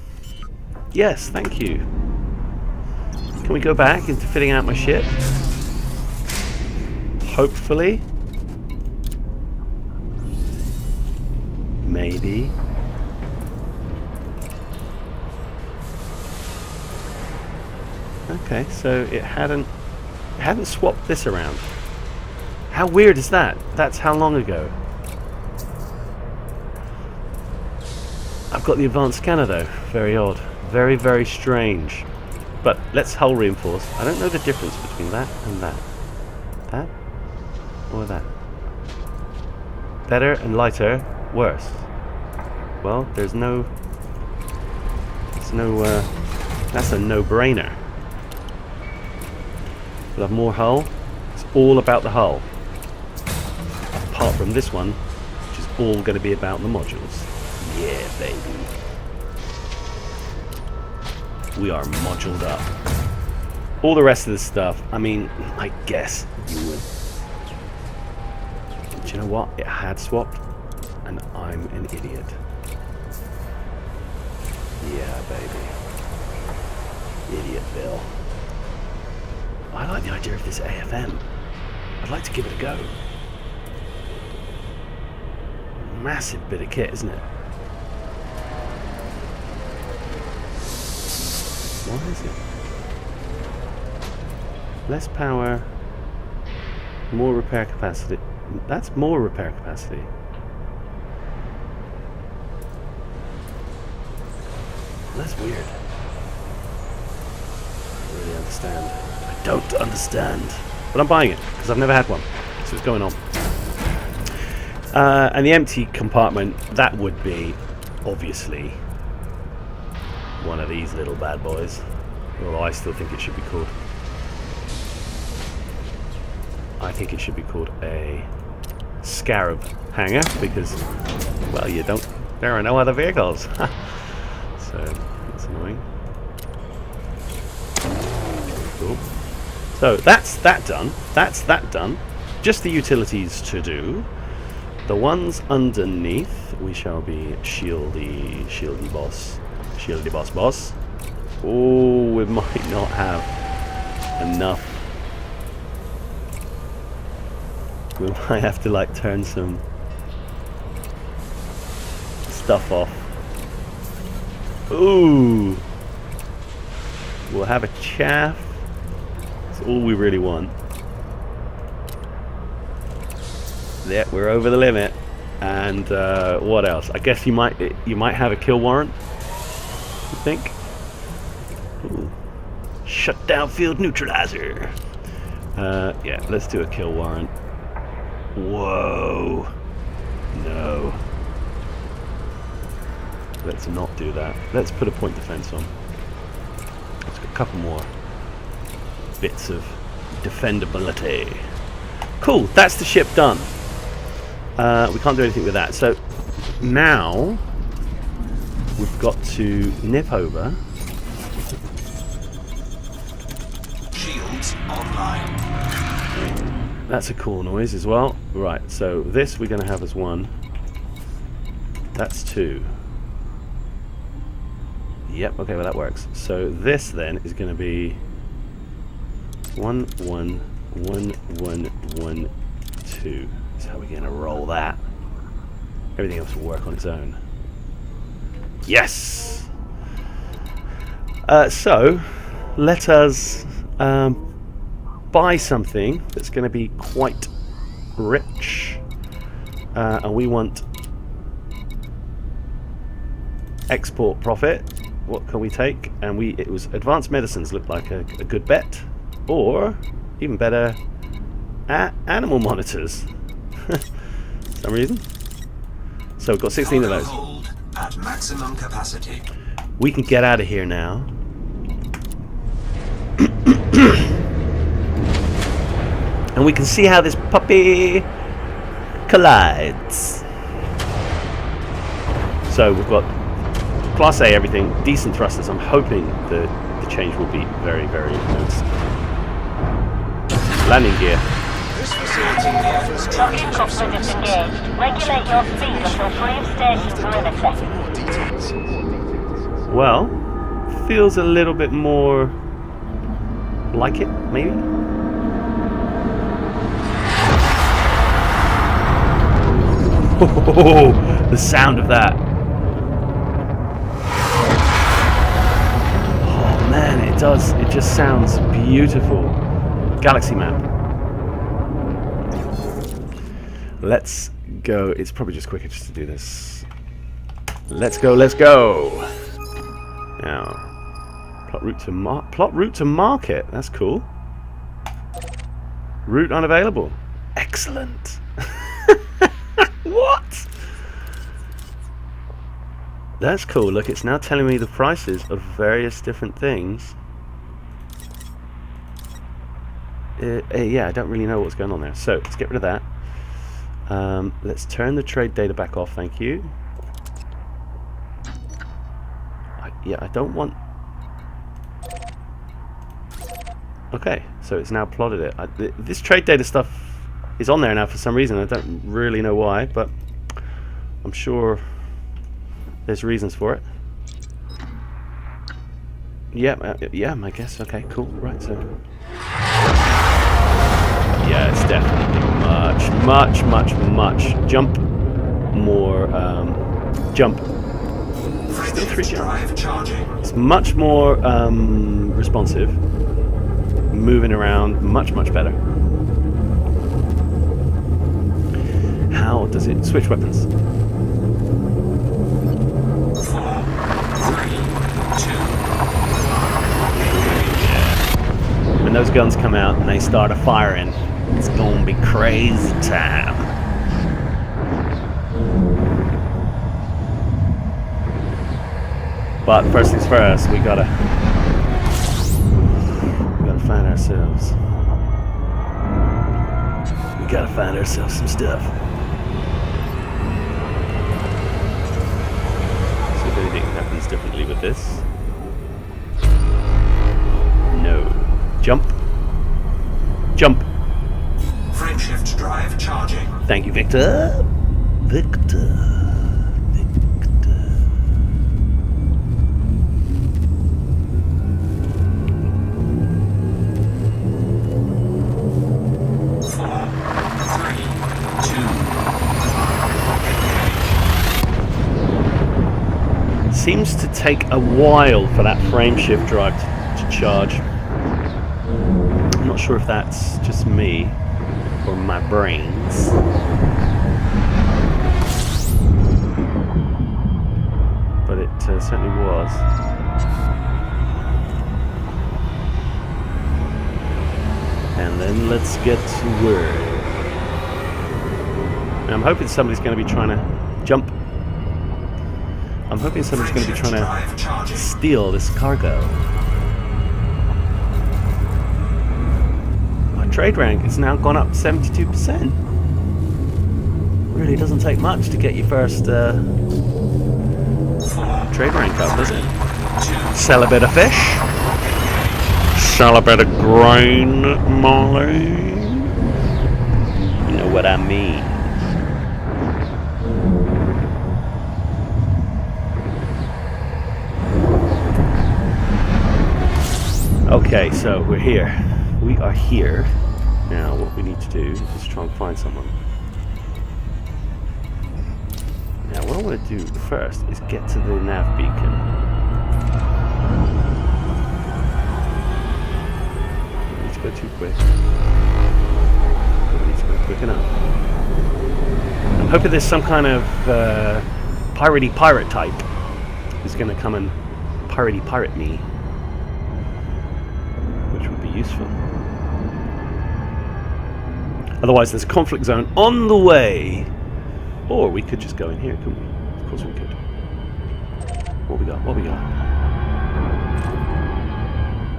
Yes, thank you. Can we go back into fitting out my ship? Hopefully. Maybe. Okay, so it hadn't swapped this around. How weird is that? That's how long ago? I've got the advanced scanner though. Very odd. Very, very strange. But let's hull reinforce. I don't know the difference between that and that. That? Or that? Better and lighter? Worse? Well, there's no... That's a no-brainer. We'll have more hull. It's all about the hull. Apart from this one, which is all going to be about the modules. Yeah, baby. We are moduled up. All the rest of this stuff, I mean, I guess you would. Do you know what? It had swapped, and I'm an idiot. Yeah, baby. Idiotville. I like the idea of this AFM. I'd like to give it a go. Massive bit of kit, isn't it? What is it? Less power, more repair capacity. That's more repair capacity. That's weird. I don't really understand. I don't understand. But I'm buying it, because I've never had one. So it's going on. And the empty compartment, that would be, obviously, one of these little bad boys. Although I still think it should be called I think it should be called a Scarab hangar because, well, you don't. There are no other vehicles. So that's annoying. Cool. So that's that done. That's that done. Just the utilities to do. The ones underneath, we shall be shieldy boss. Shieldy boss. Oh, we might not have enough. We might have to like turn some stuff off. Ooh. We'll have a chaff. That's all we really want. Yeah, we're over the limit. And what else? I guess you might have a kill warrant. You think? Ooh. Shut down field neutralizer. Yeah, let's do a kill warrant. Whoa. No. Let's not do that. Let's put a point defense on. Let's get a couple more bits of defendability. Cool, that's the ship done. We can't do anything with that. So now we've got to nip over. Shields online. That's a cool noise as well. Right, so this we're going to have as 1. That's 2. Yep, okay, well that works. So this then is going to be 1, 1, 1, 1, 1, 2. That's how we're going to roll that. Everything else will work on its own. Yes! So, let us buy something that's going to be quite rich. And we want export profit. What can we take? And it was advanced medicines looked like a good bet, or even better, animal monitors. Some reason. So we've got 16 of those. Hold at maximum capacity. We can get out of here now. And we can see how this puppy collides. So we've got Class A everything, decent thrusters. I'm hoping the change will be very, very noticeable. Landing gear. This facility offers Docking coupler disengaged. Regulate your speed until free of station perimeter. Well, feels a little bit more like it, maybe? Oh, the sound of that. Oh man, it does. It just sounds beautiful. Galaxy map. Let's go. It's probably just quicker just to do this. Let's go, let's go. Now, plot route to market. That's cool. Route unavailable. Excellent. What? That's cool. Look, it's now telling me the prices of various different things. Yeah, I don't really know what's going on there. So let's get rid of that. Let's turn the trade data back off. Thank you. Yeah, I don't want... Okay, so it's now plotted it. This trade data stuff is on there now for some reason. I don't really know why, but I'm sure there's reasons for it. Yeah, yeah, I guess. Okay, cool. Right, so... Yeah, it's definitely much jump more, jump. drive charging. It's much more responsive, moving around much better. How does it switch weapons? 4, 3, 2. When those guns come out and they start firing, it's gonna be crazy time. But first things first, we gotta find ourselves gotta find ourselves some stuff. See if anything happens differently with this. No. Jump. Jump. Frameshift drive charging. Thank you, Victor. Victor. 4, 3, 2. Seems to take a while for that frameshift drive to charge. I'm not sure if that's just me or my brains. But it certainly was. And then let's get to work. Now, I'm hoping somebody's going to be trying to jump. I'm hoping somebody's going to be trying to steal this cargo. Our trade rank has now gone up 72%. Really doesn't take much to get your first trade rank up, does it? Sell a bit of fish. Sell a bit of grain, Molly. You know what I mean. Okay, so we're here. We are here. Now what we need to do is try and find someone. Now what I want to do first is get to the nav beacon. Don't need to go too quick. Don't need to go quick enough. I'm hoping there's some kind of piratey pirate type who's going to come and piratey pirate me. Useful. Otherwise, there's a conflict zone on the way. Or we could just go in here, couldn't we? Of course we could. What we got? What we got?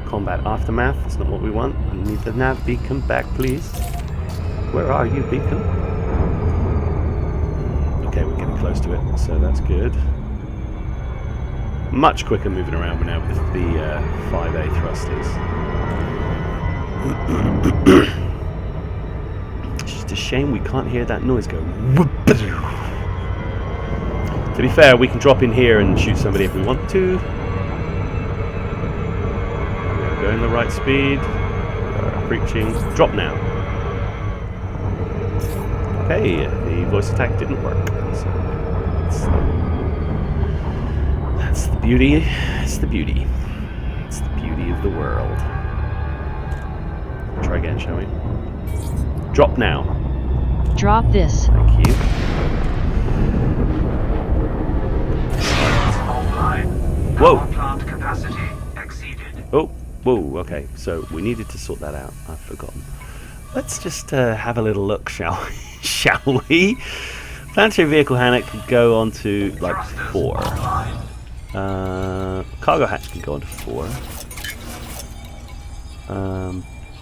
Combat aftermath. That's not what we want. We need the nav beacon back, please. Where are you, beacon? Okay, we're getting close to it, so that's good. Much quicker moving around now with the 5A thrusters. It's just a shame we can't hear that noise go. To be fair, we can drop in here and shoot somebody if we want to. We're going the right speed. We're preaching. Drop now. Okay, the voice attack didn't work. So that's the beauty. It's the beauty. It's the beauty of the world. Try again, shall we? Drop now. Drop this. Thank you. Whoa! Plant capacity exceeded. Oh, whoa, okay. So we needed to sort that out. I've forgotten. Let's just have a little look, shall we? Shall we? Planetary vehicle hatch could go on to like 4. Cargo hatch can go on to 4.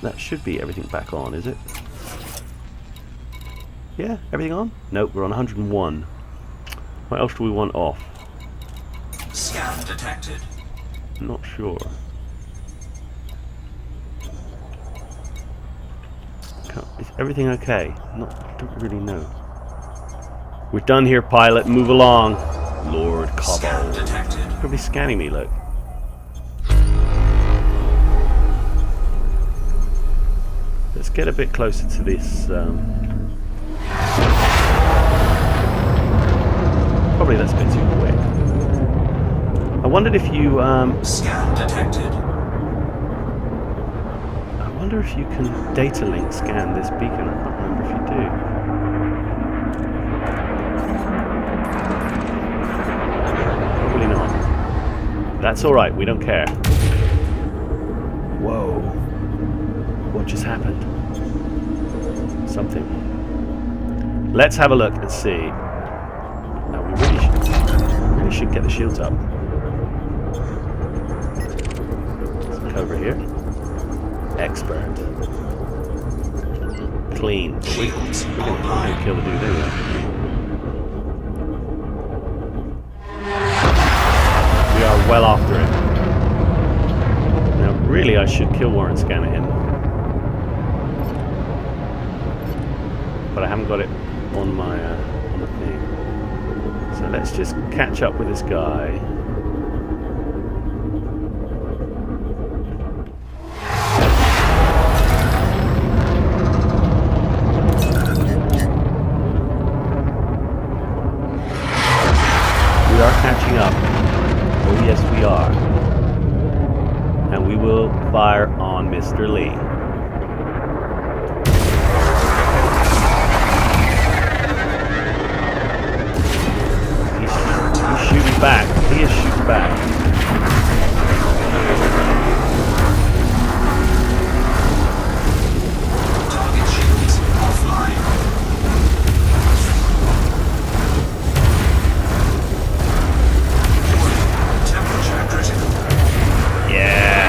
That should be everything back on, is it? Yeah, everything on? Nope, we're on 101. What else do we want off? Scan detected. Not sure. Is everything okay? Don't really know. We're done here, pilot. Move along. Lord Cobbo. Scan detected. Probably scanning me, look. Let's get a bit closer to this. Probably that's a bit too quick. I wondered if you Scan detected. I wonder if you can data link scan this beacon. I can't remember if you do. Probably not. That's alright, we don't care. Whoa. What just happened? Something. Let's have a look and see. Now we really should get the shields up. Let's look over here. Expert. clean. But we're Shields gonna online. kill the dude anyway. We are well after him. Now, really, I should kill Warren Scanner him. But I haven't got it on my thing. So let's just catch up with this guy. We are catching up. Oh yes, we are. And we will fire on Mr. Lee. He's shooting back. He is shooting back. Target shields offline. Temperature critical. Yeah.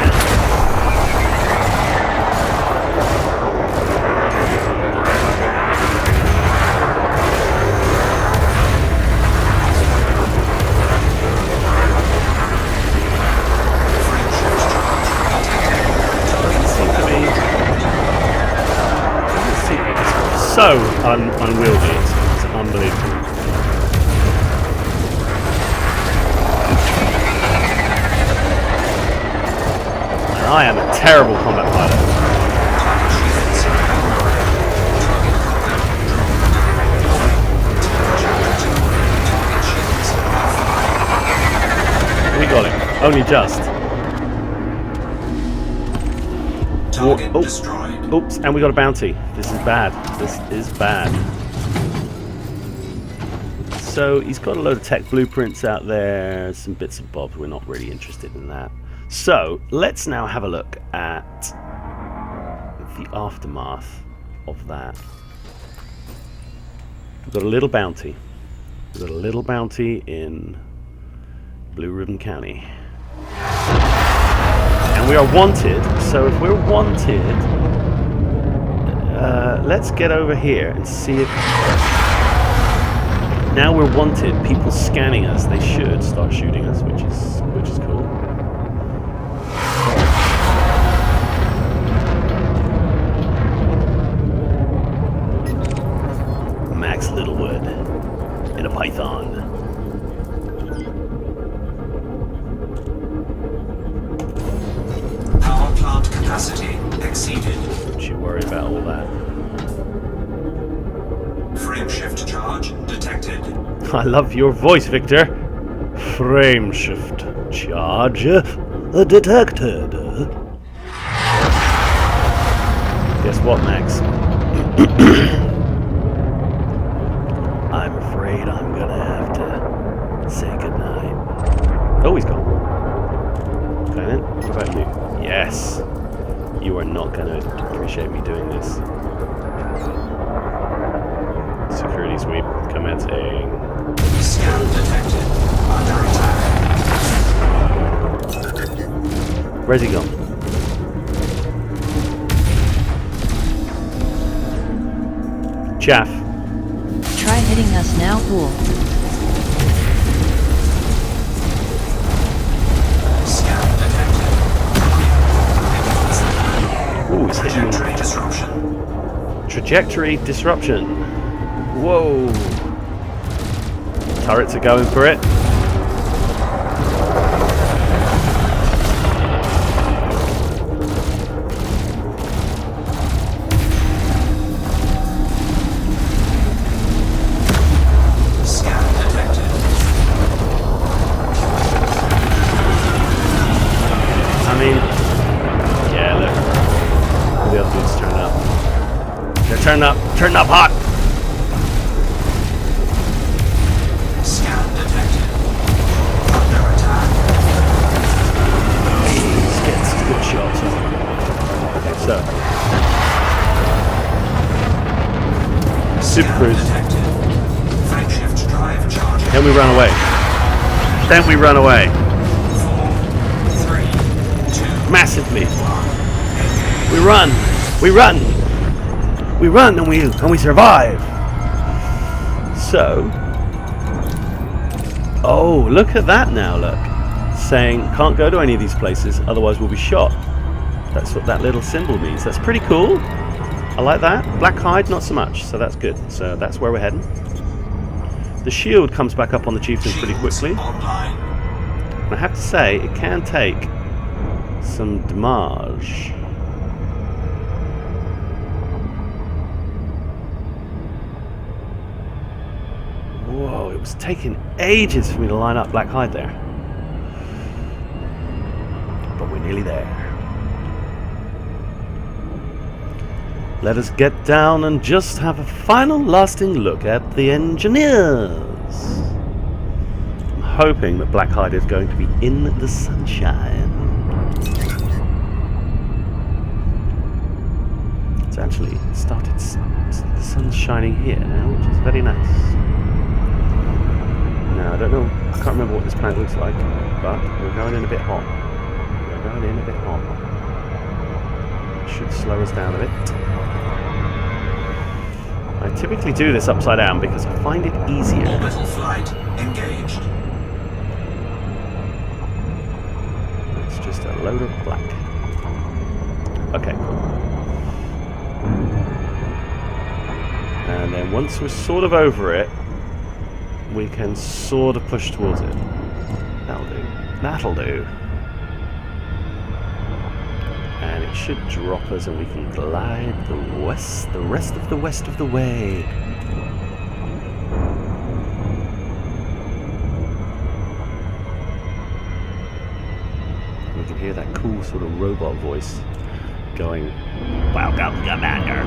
So unwieldy, it's unbelievable. And I am a terrible combat pilot. We got him, only just. Target Oh. destroyed. Oops, and we got a bounty. This is bad. This is bad. So he's got a load of tech blueprints out there, some bits and bobs. We're not really interested in that. So let's now have a look at the aftermath of that. We've got a little bounty. We've got a little bounty in Blue Ribbon County. And we are wanted, so if we're wanted, let's get over here and see if... Now we're wanted, people scanning us, they should start shooting us, which is cool. Max Littlewood in a Python. Power plant capacity exceeded. Don't you worry about all that. Frame shift charge detected. I love your voice, Victor. Frame shift charge detected. Guess what, Max? I'm afraid I'm gonna have to say goodnight. Oh, he's gone. Okay then, what about you? Yes! You are not gonna appreciate me doing this. Security sweep commencing. Scan detected. Under attack. Where's he gone? Chaff. Try hitting us now, fool. Scan detected. Ooh, he's hitting me. Trajectory disruption. Trajectory disruption. Whoa. Turrets are going for it. Scan detected. I mean, yeah, look. The other dude's turned up. They're turned up hot. Scan detected. Under attack. Let's get some good shots on. Okay, so. Super Scan Cruise. detected. Frame shift drive charging. Then we run away. Then we run away. 4, 3, 2, Massively. 1. We run. We run. We run and we survive. So, oh, look at that now, look. Saying, can't go to any of these places, otherwise we'll be shot. That's what that little symbol means. That's pretty cool. I like that. Black hide, not so much, so that's good. So that's where we're heading. The shield comes back up on the Chieftain pretty quickly. Online. And I have to say, it can take some damage. Whoa, it was taking ages for me to line up Black Hide there. But we're nearly there. Let us get down and just have a final lasting look at the engineers. I'm hoping that Black Hide is going to be in the sunshine. It's actually started, the sun's shining here now, which is very nice. Now, I don't know, I can't remember what this planet looks like, but we're going in a bit hot. We're going in a bit hot. Should slow us down a bit. I typically do this upside down because I find it easier. Orbital flight engaged. It's just a load of black. Okay, cool. And then once we're sort of over it, we can sort of push towards it. That'll do. That'll do. And it should drop us and we can glide the rest of the way. We can hear that cool sort of robot voice going, "Welcome, Commander."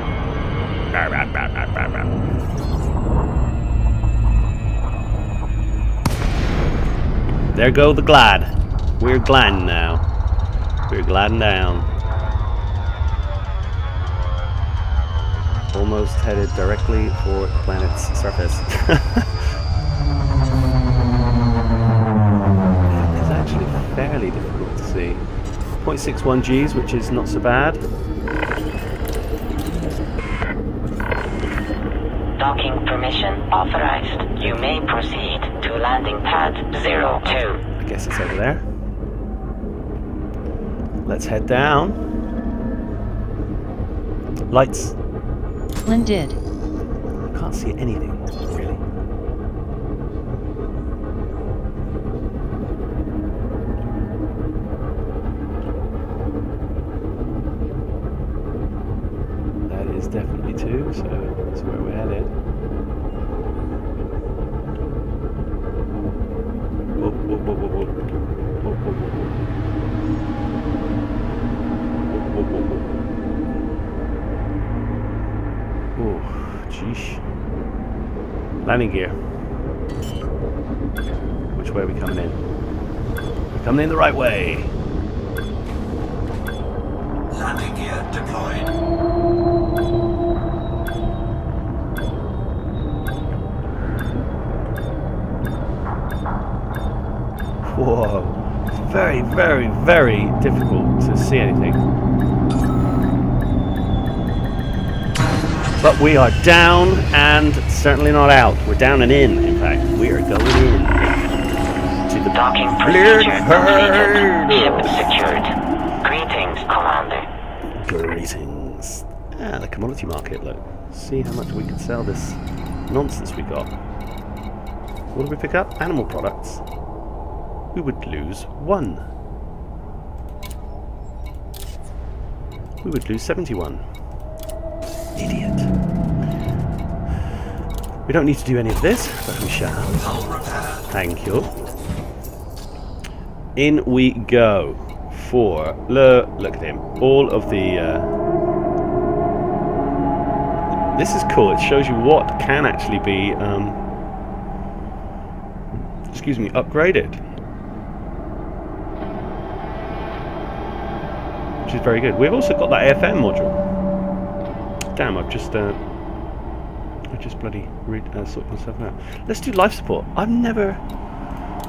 There go the glide. We're gliding now. We're gliding down. Almost headed directly for the planet's surface. It's actually fairly difficult to see. 0.61 Gs, which is not so bad. Docking permission authorized. You may proceed to landing pad 02. I guess it's over there. Let's head down. Lights. Splendid. I can't see anything, really. That is definitely 2, so that's where we're headed. Whoa, whoa, whoa, whoa, whoa. Whoa, whoa, whoa, whoa. Whoa, whoa, whoa, whoa. Oh, jeez. Landing gear. Which way are we coming in? We're coming in the right way. Landing gear deployed. Whoa. It's very, very, very difficult to see anything. But we are down and certainly not out. We're down and in fact. We are going in to the Docking Blurred procedure completed. Ship Herd. secured. Greetings, Commander. Greetings. Ah, the commodity market, look. See how much we can sell this nonsense we got. What did we pick up? Animal products. We would lose 1. We would lose 71. Idiot. We don't need to do any of this, but we shall. Hull repair. Thank you. In we go for look at him. All of the this is cool. It shows you what can actually be upgraded, which is very good. We've also got that AFM module. Damn, I've just bloody sorted myself out. Let's do life support. I've never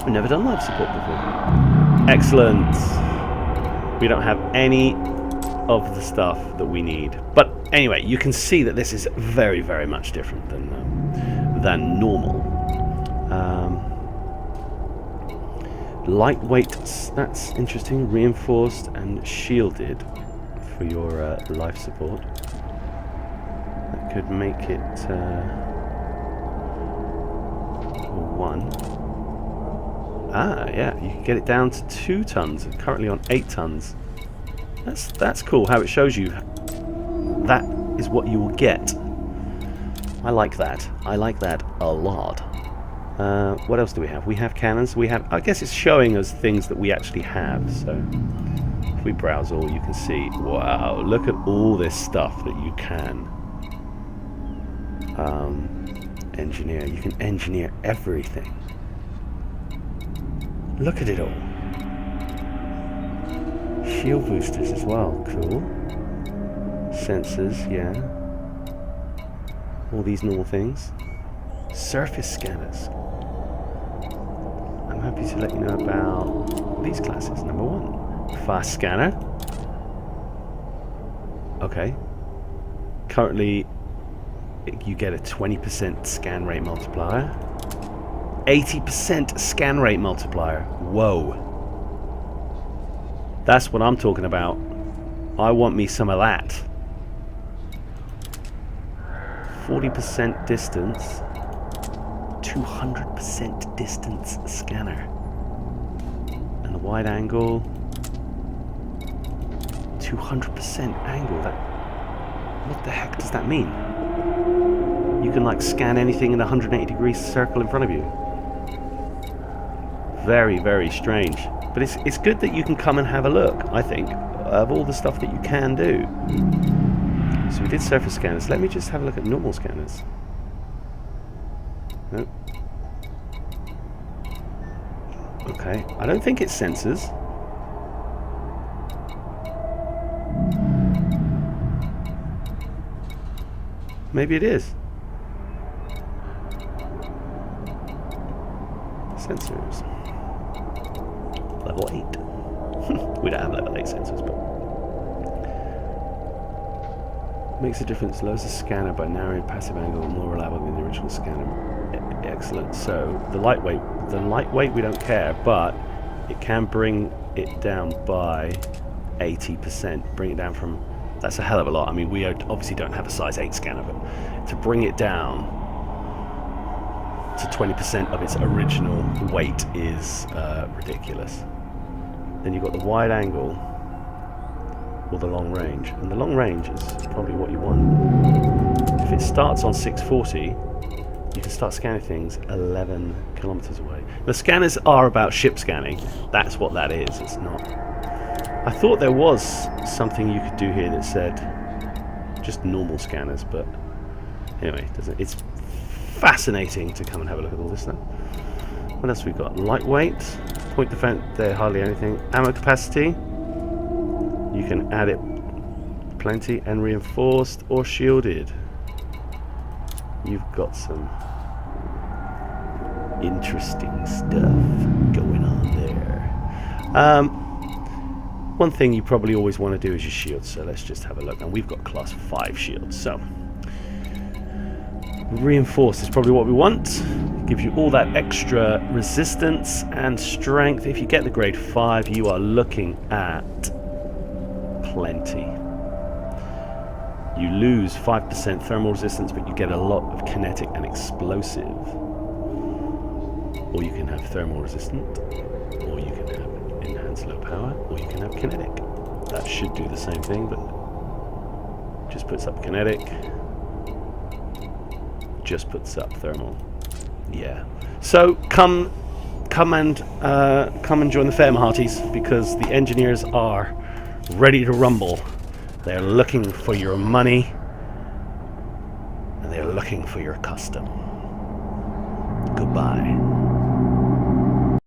done life support before. Excellent. We don't have any of the stuff that we need. But anyway, you can see that this is very, very much different than normal. Lightweight, that's interesting. Reinforced and shielded for your life support. That could make it 1. Ah, yeah, you can get it down to 2 tons. Currently on 8 tons. That's cool. How it shows you that is what you will get. I like that. I like that a lot. What else do we have? We have cannons. We have. I guess it's showing us things that we actually have. So if we browse all, you can see. Wow! Look at all this stuff that you can engineer. You can engineer everything. Look at it all. Shield boosters as well. Cool. Sensors, yeah. All these normal things. Surface scanners. I'm happy to let you know about these classes. Number 1, fast scanner. Okay. Currently, you get a 20% scan rate multiplier. 80% scan rate multiplier. Whoa. That's what I'm talking about. I want me some of that. 40% distance. 200% distance scanner. And the wide angle. 200% angle. What the heck does that mean? You can like scan anything in a 180-degree circle in front of you. Very, very strange. But it's good that you can come and have a look, I think, of all the stuff that you can do. So we did surface scanners. Let me just have a look at normal scanners. Nope. Okay, I don't think it's sensors. Maybe it is. Sensors. Level 8. We don't have level 8 sensors, but makes a difference. Lowers the scanner by narrowing passive angle, more reliable than the original scanner. Excellent. So the lightweight we don't care, but it can bring it down by 80%. Bring it down from. That's a hell of a lot. I mean, we obviously don't have a size 8 scanner, but to bring it down to 20% of its original weight is ridiculous. Then you've got the wide angle or the long range, and the long range is probably what you want. If it starts on 640, you can start scanning things 11 kilometers away. The scanners are about ship scanning. That's what that is. It's not. I thought there was something you could do here that said just normal scanners, but anyway, it's fascinating to come and have a look at all this stuff. What else we got? Lightweight, point defense, they're hardly anything. Ammo capacity, you can add it plenty, and reinforced or shielded. You've got some interesting stuff going on there. One thing you probably always want to do is your shields, so let's just have a look. And we've got class 5 shields, so reinforced is probably what we want. Gives you all that extra resistance and strength. If you get the grade 5, you are looking at plenty. You lose 5% thermal resistance, but you get a lot of kinetic and explosive. Or you can have thermal resistant, or you can have enhanced low power, or you can have kinetic. That should do the same thing, but just puts up kinetic, just puts up thermal. Yeah. So come and join the fair, my hearties, because the engineers are ready to rumble. They're looking for your money, and they're looking for your custom. Goodbye.